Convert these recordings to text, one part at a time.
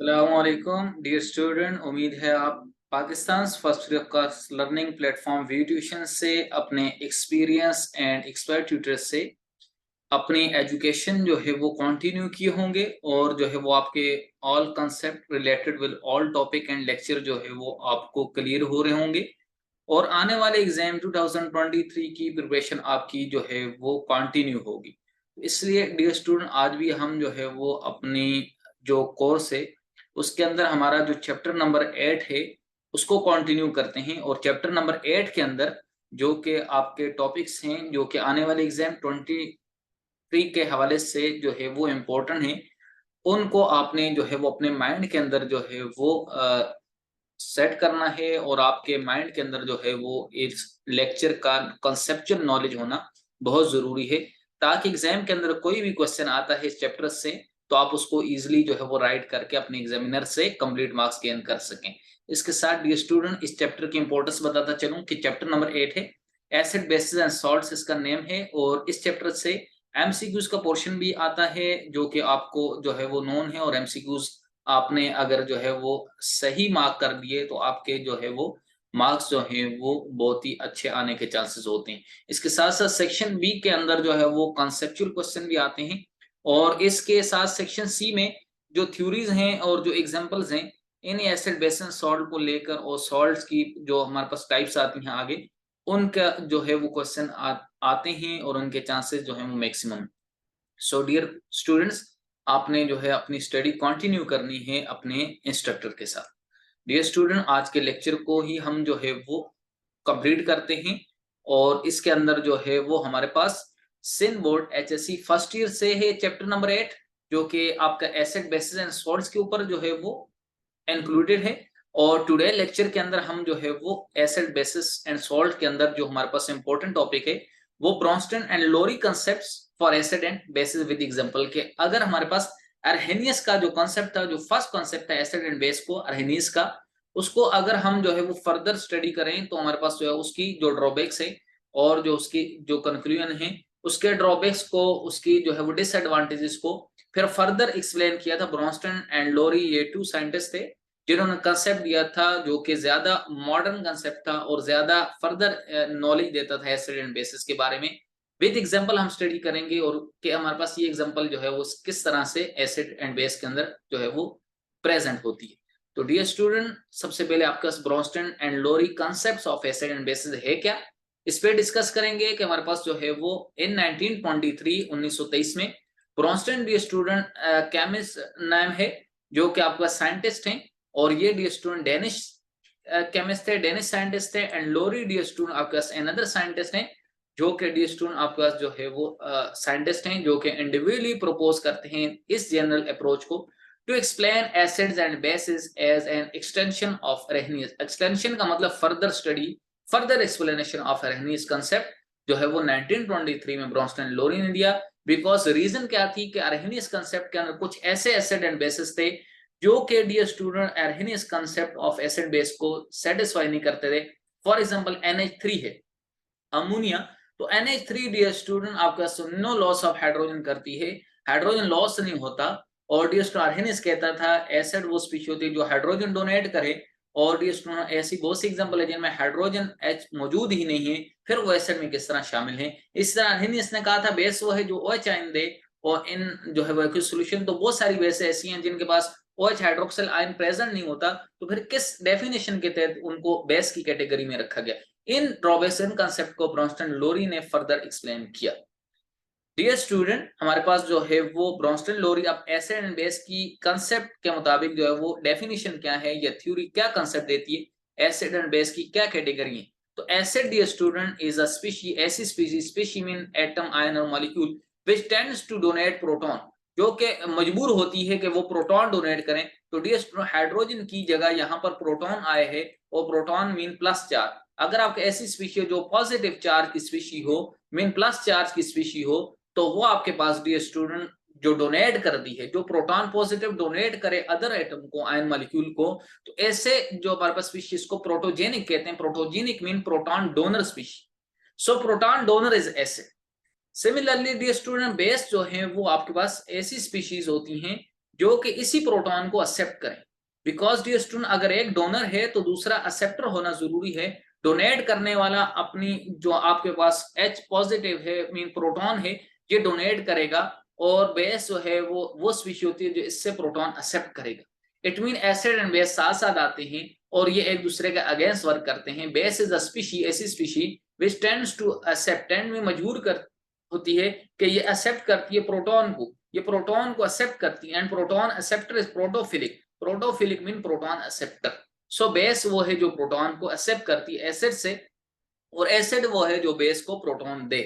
अस्सलामुअलैकुम dear student, उम्मीद है आप Pakistan first free of cost learning platform V tuition से अपने एक्सपीरियंस एंड एक्सपर्ट ट्यूटर से अपनी एजुकेशन जो है वो कंटिन्यू किए होंगे और जो है वो आपके all concept related with all topic and lecture जो है वो आपको क्लियर हो रहे होंगे और आने वाले एग्जाम 2023 की प्रिपरेशन आपकी जो है वो कंटिन्यू होगी। इसलिए डियर स्टूडेंट, आज भी हम जो है वो अपनी जो कोर्स है उसके अंदर हमारा जो चैप्टर नंबर 8 है उसको कंटिन्यू करते हैं और चैप्टर नंबर 8 के अंदर जो कि आपके टॉपिक्स हैं जो कि आने वाले एग्जाम 23 के हवाले से जो है वो इम्पोर्टेंट है, उनको आपने जो है वो अपने माइंड के अंदर जो है वो सेट करना है और आपके माइंड के अंदर जो है वो इस लेक्चर का कंसेप्चुअल नॉलेज होना बहुत जरूरी है, ताकि एग्जाम के अंदर कोई भी क्वेश्चन आता है इस चैप्टर से तो आप उसको इजीली जो है वो राइट करके अपने एग्जामिनर से कंप्लीट मार्क्स गेन कर सकें। इसके साथ डियर स्टूडेंट, इस चैप्टर की इंपॉर्टेंस बताता चलूं कि चैप्टर नंबर 8 है, एसिड बेसिस एंड सॉल्ट्स इसका नेम है और इस चैप्टर से एमसीक्यूज का पोर्शन भी आता है जो कि आपको जो है वो नोन है और एमसीक्यूज आपने अगर जो है वो सही मार्क कर दिए तो आपके जो है वो मार्क्स जो हैं वो बहुत ही अच्छे आने के चांसेस होते हैं। इसके साथ साथ सेक्शन बी के अंदर जो है वो कॉन्सेप्चुअल क्वेश्चन भी आते हैं और इसके साथ सेक्शन सी में जो थ्योरीज हैं और जो एग्जांपल्स हैं इन एसिड बेसिस सॉल्ट को लेकर और सॉल्ट्स की जो हमारे पास टाइप्स आती हैं आगे, उनका जो है वो क्वेश्चन आते हैं और उनके चांसेस जो है वो मैक्सिमम। सो डियर स्टूडेंट्स, आपने जो है अपनी स्टडी कंटिन्यू करनी है अपने इंस्ट्रक्टर के साथ। डियर स्टूडेंट, आज के लेक्चर को ही हम जो है वो कंप्लीट करते हैं और इसके अंदर जो है वो हमारे पास सिन बोर्ड एचएससी फर्स्ट ईयर से है चैप्टर नंबर 8 जो कि आपका एसिड बेसिस एंड सॉल्ट्स के ऊपर जो है वो इंक्लूडेड है। और टुडे लेक्चर के अंदर हम जो है वो एसिड बेसिस एंड सॉल्ट के अंदर जो हमारे पास इंपॉर्टेंट टॉपिक है वो Bronsted and Lowry concepts for acid and bases with example के। अगर हमारे पास अर्हेनियस का जो कॉन्सेप्ट था, जो फर्स्ट कॉन्सेप्ट था एसिड एंड बेस को अर्हेनियस का, उसको अगर हम जो है वो फर्दर स्टडी करें तो हमारे पास जो है उसकी जो ड्रॉबैक्स है और जो उसकी जो कंक्लूजन है उसके ड्रॉबैक्स को, उसकी जो है वो डिसएडवांटेजेस को फिर फर्दर एक्सप्लेन किया था। ब्रोंस्टन एंड लोरी ये टू साइंटिस्ट थे जिन्होंने कंसेप्ट दिया था जो कि ज्यादा मॉडर्न कंसेप्ट था और ज्यादा फर्दर नॉलेज देता था एसिड एंड बेसिस के बारे में। विद एग्जांपल हम स्टडी करेंगे और कि हमारे पास ये एग्जांपल जो है वो किस तरह से एसिड एंड बेस के अंदर जो है वो प्रेजेंट होती है। तो डियर स्टूडेंट, सबसे पहले आपके पास Bronsted and Lowry concepts of acid and bases है क्या, इस पे डिस्कस करेंगे कि हमारे पास जो है वो इन 1923 1923 में ब्रोंस्टन डियर स्टूडेंट केमिस्ट नाम है जो कि आपका साइंटिस्ट हैं और ये डियर स्टूडेंट डेनिश केमिस्ट थे, डेनिश साइंटिस्ट थे। एंड लोरी डियर स्टूडेंट आपके पास अनदर साइंटिस्ट हैं जो कि डियर स्टूडेंट आपके पास जो है वो साइंटिस्ट हैं जो कि इंडिविजुअली प्रपोज करते हैं इस जनरल अप्रोच को to explain acids and bases as an extension of Arrhenius. Extension का मतलब further study, further explanation of Arrhenius concept जो है वो 1923 में ब्रोंस्टन लोरी ने दिया। बिकॉज रीजन क्या थी कि अरहेनियस कांसेप्ट के अंदर कुछ ऐसे एसिड एंड बेसिस थे जो कि dear student Arrhenius concept of acid base को सेटिस्फाई नहीं करते थे। फॉर एग्जांपल NH3 है अमोनिया, तो NH3 डियर स्टूडेंट आपका नो लॉस ऑफ हाइड्रोजन करती है, हाइड्रोजन लॉस नहीं होता। और डियर स्टूडेंट आर्हेनियस कहता था एसिड वो स्पीशीज होती है जो हाइड्रोजन डोनेट करे और डियर स्टूडेंट ऐसी बहुत सी एग्जांपल है जिनमें हाइड्रोजन H मौजूद ही नहीं है, फिर वो एसिड में किस तरह शामिल है। इस तरह आर्हेनियस ने कहा था बेस वो है जो OH आयन दे और इन जो है वो सोल्यूशन, तो बहुत सारी बेस ऐसी हैं जिनके पास OH हाइड्रोक्सिल आयन प्रेजेंट नहीं होता, तो फिर किस डेफिनेशन के तहत उनको बेस की कैटेगरी में रखा गया। इन ड्रॉबैक्स कंसेप्ट को ब्रोंस्टन लोरी ने फर्दर एक्सप्लेन किया। डियर स्टूडेंट, हमारे पास जो है वो ब्रोंस्टन लोरी अब एसिड एंड बेस की कंसेप्ट के मुताबिक जो है वो डेफिनेशन क्या है या थ्योरी क्या कंसेप्ट देती है, एसिड एंड बेस की क्या कैटेगरी है। तो acid dear student is a species, ऐसी स्पीशी मीन एटम आयन और molecule which tends to donate proton, जो कि मजबूर होती है कि वो प्रोटॉन डोनेट करें। तो डियर स्टूडेंट हाइड्रोजन की जगह यहाँ पर प्रोटॉन आए हैं और प्रोटॉन मीन प्लस चार्ज। अगर आपके ऐसी स्पीशी जो पॉजिटिव चार्ज की स्पीशी हो, मीन प्लस चार्ज की स्पीशी हो, तो वो आपके पास डियर स्टूडेंट जो डोनेट कर दी है, जो प्रोटॉन पॉजिटिव डोनेट करे अदर एटम को, आयन मॉलिक्यूल को, तो ऐसे जो हमारे पास स्पीशीज को प्रोटोजेनिक कहते हैं। Protogenic mean proton donor species, so proton donor is acid. Similarly dear student base जो है वो आपके पास ऐसी स्पीशीज होती हैं जो कि इसी प्रोटॉन को एक्सेप्ट करें। बिकॉज डियर स्टूडेंट, अगर एक डोनर है तो दूसरा एक्सेप्टर होना जरूरी है। डोनेट करने वाला अपनी जो आपके पास H पॉजिटिव है मीन प्रोटॉन है, ये डोनेट करेगा, और बेस जो है वो स्पीशी होती है जो इससे प्रोटॉन एक्सेप्ट करेगा। It mean acid and base साथ साथ आते हैं और ये एक दूसरे के अगेंस्ट वर्क करते हैं। बेस इज अ स्पीशी, ऐसी species which tends to accept, tend में मजबूर कर होती है कि ये एक्सेप्ट करती है प्रोटॉन को, ये प्रोटॉन को एक्सेप्ट करती है। And proton acceptor is protophilic, protophilic mean proton acceptor. So base वो है जो प्रोटॉन को एक्सेप्ट करती है एसिड से, और एसिड वो है जो बेस को प्रोटॉन दे।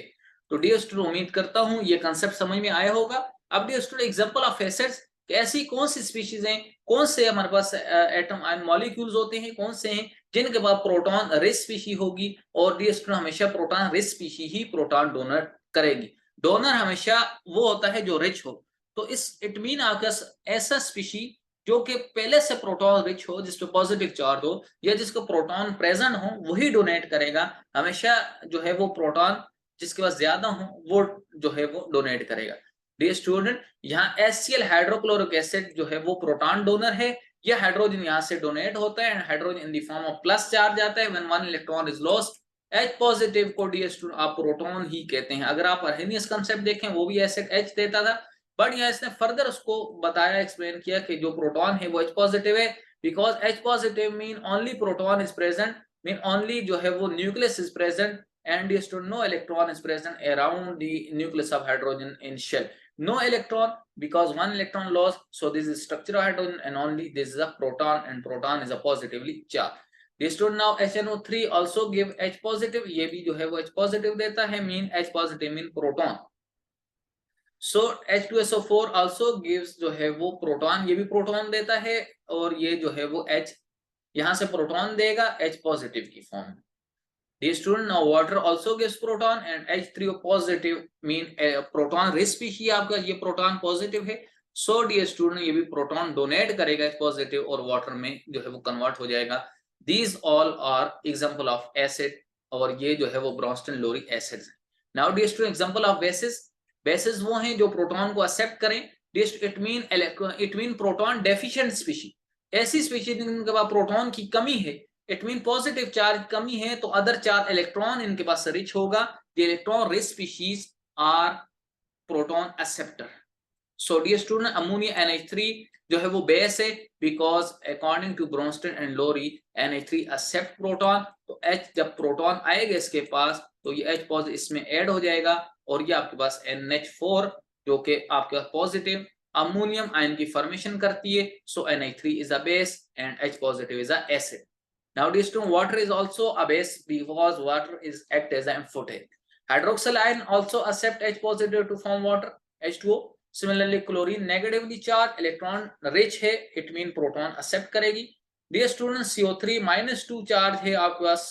तो डियर स्टूडेंट, उम्मीद करता हूं ये कांसेप्ट समझ में आया होगा। अब dear student, example of acids, ऐसी कौन सी स्पीशीज हैं, कौन से हमारे पास एटम आयन मॉलिक्यूल्स होते हैं, कौन से हैं जिनके पास प्रोटॉन रिच स्पीशी होगी। और डियर स्टूडेंट, हमेशा प्रोटॉन रिच स्पीशी ही प्रोटॉन डोनर करेगी। डोनर हमेशा वो होता है जो रिच हो। तो इस इट मीन आपका ऐसा स्पीशी जो कि पहले से प्रोटॉन रिच हो, जिसपे पॉजिटिव चार्ज हो या जिसको प्रोटॉन प्रेजेंट हो, वही डोनेट करेगा। हमेशा जो है वो प्रोटॉन जिसके पास ज्यादा हो वो जो है वो डोनेट करेगा। डियर स्टूडेंट, यहाँ HCl हाइड्रोक्लोरिक एसिड जो है वो प्रोटॉन डोनर है। यह हाइड्रोजन यहाँ से डोनेट होता है, hydrogen in the form of plus charge आता है when one electron is lost. H positive को डियर स्टूडेंट आप प्रोटॉन ही कहते हैं। अगर आप अर्हेनियस कंसेप्ट देखें, वो भी एसिड H देता था, बट यहाँ इसने फर्दर उसको बताया, एक्सप्लेन किया कि जो प्रोटॉन है वो H पॉजिटिव है। Because H positive mean only proton is present, mean only जो है वो nucleus is present, and is to no electron is present around the nucleus of hydrogen in shell. No electron, because one electron lost, so this is structure of hydrogen and only this is a proton, and proton is a positively charged. This to now HNO3 also give H positive, ये भी जो है वो H positive देता है, mean H positive mean proton. So H2SO4 also gives जो है वो प्रोटॉन, ये भी प्रोटॉन देता है, और ये जो है वो H यहाँ से प्रोटॉन देगा H पॉजिटिव की फॉर्म में। Dear student, now water also gives proton, and H3O positive mean proton rich species आपका ये प्रोटॉन पॉजिटिव है। So dear student, ये भी प्रोटॉन डोनेट करेगा H पॉजिटिव और वाटर में जो है वो कन्वर्ट हो जाएगा। These all are example of acid, और ये जो है वो ब्रोंस्टन-लोरी एसिड्स हैं। Now dear student, example of bases, bases वो हैं जो प्रोटॉन को एक्सेप्ट करें। It mean proton deficient species, ऐसी स्पीशी जिनके पास प्रोटॉन की कमी है। इट मीन पॉजिटिव चार्ज कमी है तो अदर चार्ज इलेक्ट्रॉन इनके पास रिच होगा। The electron rich species are proton acceptor. So dear student, ammonia NH3 जो है वो बेस है, because according to Bronsted and Lowry NH3 accept proton. तो H जब प्रोटॉन आएगा इसके पास तो ये H पॉजिटिव इसमें ऐड हो जाएगा, और ये आपके पास NH4 जो कि आपके पास पॉजिटिव अमोनियम आयन की फॉर्मेशन करती है। सो NH3 is a base and H positive is a acid. Now dear student, water is also a base because water is act as an amphotericity. Hydroxyl ion also accept H positive to form water, H2O. Similarly, chlorine negatively charged, electron rich है, it mean proton accept करेगी। Dear student, CO3 -2 charge है आपके पास,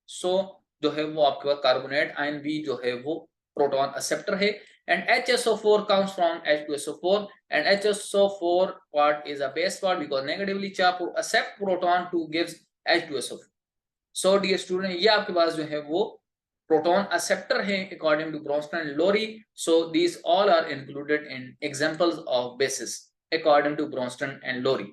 so जो है वो आपके पास carbonate ion भी जो है वो प्रोटॉन एक्सेप्टर है। And HSO4 comes from H2SO4, and HSO4 part is a base part because negatively charged accept proton to gives H2SO4. So dear student, ये आपके पास जो है वो प्रोटॉन एक्सेप्टर है according to Bronsted and Lowry. So these all are included in examples of bases according to Bronsted and Lowry.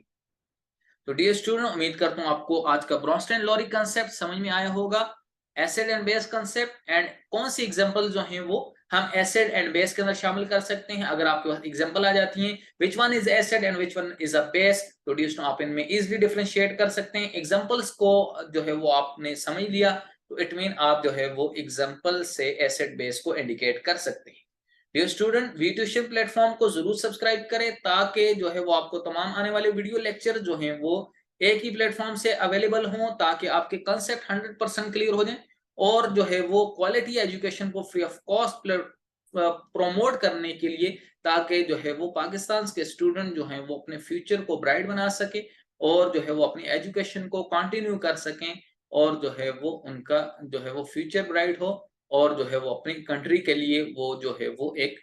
तो dear student, उम्मीद करता हूँ आपको आज का ब्रोंस्टन एंड लोरी कंसेप्ट समझ में आया होगा। Acid and base concept and कौन सी एग्जांपल जो हैं वो हम एसिड एंड बेस के अंदर शामिल कर सकते हैं। अगर आपके पास एग्जांपल आ जाती हैं which one is acid and which one is a base, तो डियर आप इनमें इजीली डिफरेंशिएट कर सकते हैं। एग्जांपल्स को जो है वो आपने समझ लिया तो इट मीन आप जो है वो एग्जांपल से एसिड बेस को इंडिकेट कर सकते हैं। Dear student, V tuition platform को जरूर सब्सक्राइब करें ताकि जो है वो आपको तमाम आने वाले वीडियो लेक्चर जो हैं वो एक ही प्लेटफॉर्म से अवेलेबल हों, ताकि आपके कंसेप्ट 100% क्लियर हो जाएं, और जो है वो क्वालिटी एजुकेशन को फ्री ऑफ कॉस्ट प्रमोट करने के लिए, ताकि जो है वो पाकिस्तान के स्टूडेंट जो हैं वो अपने फ्यूचर को ब्राइट बना सके और जो है वो अपनी एजुकेशन को कंटिन्यू कर सकें, और जो है वो उनका जो है वो फ्यूचर ब्राइट हो, और जो है वो अपनी कंट्री के लिए वो जो है वो एक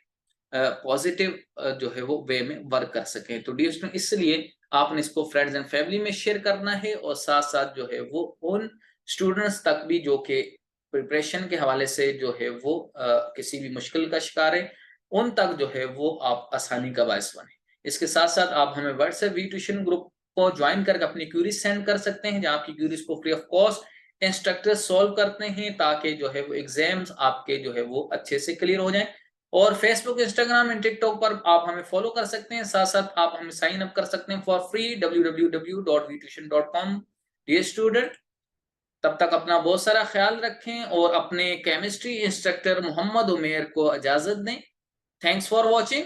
पॉजिटिव जो है वो वे में वर्क कर सकें। तो डियर स्टूडेंट, इसलिए आपने इसको फ्रेंड्स एंड फैमिली में शेयर करना है, और साथ साथ जो है वो उन स्टूडेंट्स तक भी जो कि प्रिपरेशन के हवाले से जो है वो किसी भी मुश्किल का शिकार है, उन तक जो है वो आप आसानी का बायस बने। इसके साथ साथ आप हमें व्हाट्सएप वी ट्यूशन ग्रुप को ज्वाइन करके अपनी क्यूरीज सेंड कर सकते हैं, जहां आपकी क्यूरीज को free of cost instructor solve करते हैं, ताकि जो है वो एग्जाम्स आपके जो है वो अच्छे से क्लियर हो जाएं। और फेसबुक, इंस्टाग्राम एंड टिकटॉक पर आप हमें फॉलो कर सकते हैं, साथ साथ आप हमें साइन अप कर सकते हैं for free www.vtuition.com। Dear student, तब तक अपना बहुत सारा ख्याल रखें और अपने केमिस्ट्री इंस्ट्रक्टर मोहम्मद उमेर को इजाजत दें। Thanks for watching.